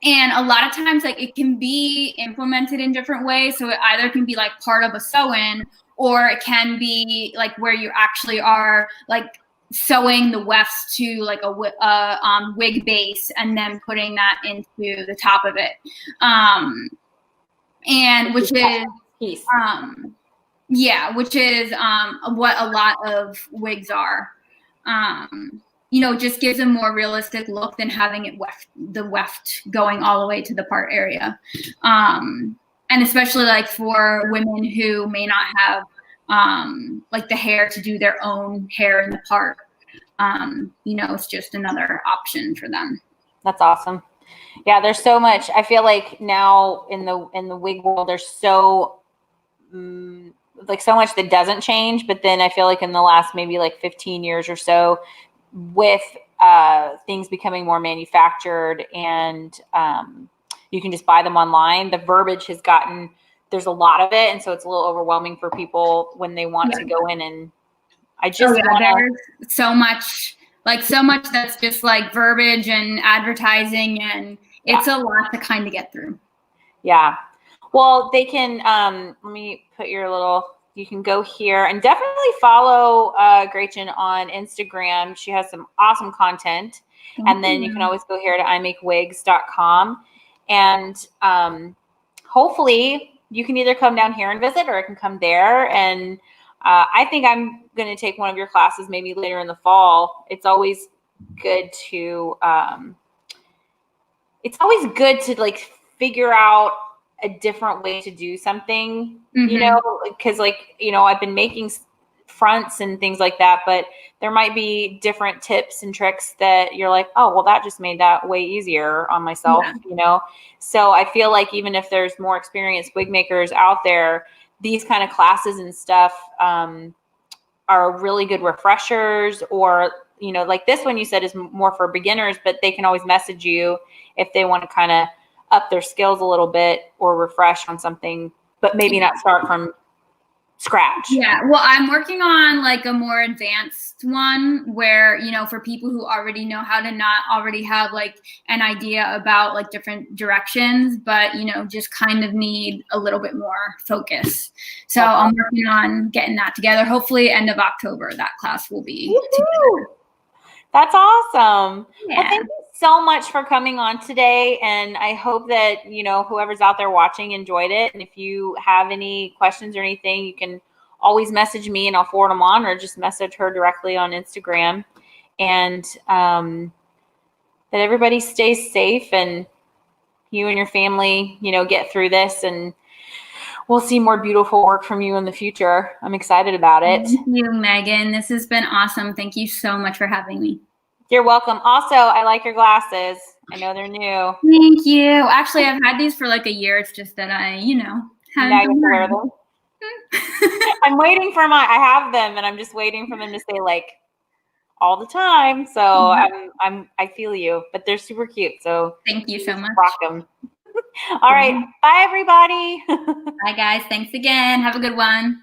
a lot of times like it can be implemented in different ways. So it either can be like part of a sew-in, or it can be like where you actually are like sewing the wefts to like a wig base and then putting that into the top of it, and which is which is what a lot of wigs are. Just gives a more realistic look than having it the weft going all the way to the part area, and especially like for women who may not have like the hair to do their own hair in the part. It's just another option for them. That's awesome. Yeah, there's so much. I feel like now in the wig world, there's so much that doesn't change. But then I feel like in the last maybe like 15 years or so, with things becoming more manufactured, and you can just buy them online. The verbiage has gotten, there's a lot of it, and so it's a little overwhelming for people when they want to go in, and I just there's so much that's just like verbiage and advertising, and it's a lot to kind of get through. Yeah. Well, they can, let me put your little, you can go here and definitely follow Gretchen on Instagram. She has some awesome content. And then you can always go here to imakewigs.com. And hopefully you can either come down here and visit, or I can come there. And I think I'm going to take one of your classes maybe later in the fall. It's always good to, like figure out a different way to do something, you know, because like, you know, I've been making fronts and things like that, but there might be different tips and tricks that you're like, oh, well, that just made that way easier on myself, you know? So I feel like even if there's more experienced wig makers out there, these kind of classes and stuff are really good refreshers. Or, you know, like this one you said is more for beginners, but they can always message you if they want to kind of up their skills a little bit or refresh on something, but maybe not start from scratch. Yeah. Well, I'm working on like a more advanced one where, you know, for people who already know how to not already have like an idea about like different directions, but, you know, just kind of need a little bit more focus. So I'm working on getting that together. Hopefully end of October, that class will be together. That's awesome. Yeah. Well, thank you so much for coming on today. And I hope that, you know, whoever's out there watching enjoyed it. And if you have any questions or anything, you can always message me and I'll forward them on, or just message her directly on Instagram. And that everybody stays safe and you and your family, you know, get through this, and we'll see more beautiful work from you in the future. I'm excited about it. Thank you, Megan. This has been awesome. Thank you so much for having me. You're welcome. Also, I like your glasses. I know they're new. Thank you. Actually, I've had these for like a year. It's just that I, you know, now you wear them. I'm waiting for I have them, and I'm just waiting for them to say like all the time. So I feel you, but they're super cute. So thank you so much. Rock them. All right. Bye, everybody. Bye, guys. Thanks again. Have a good one.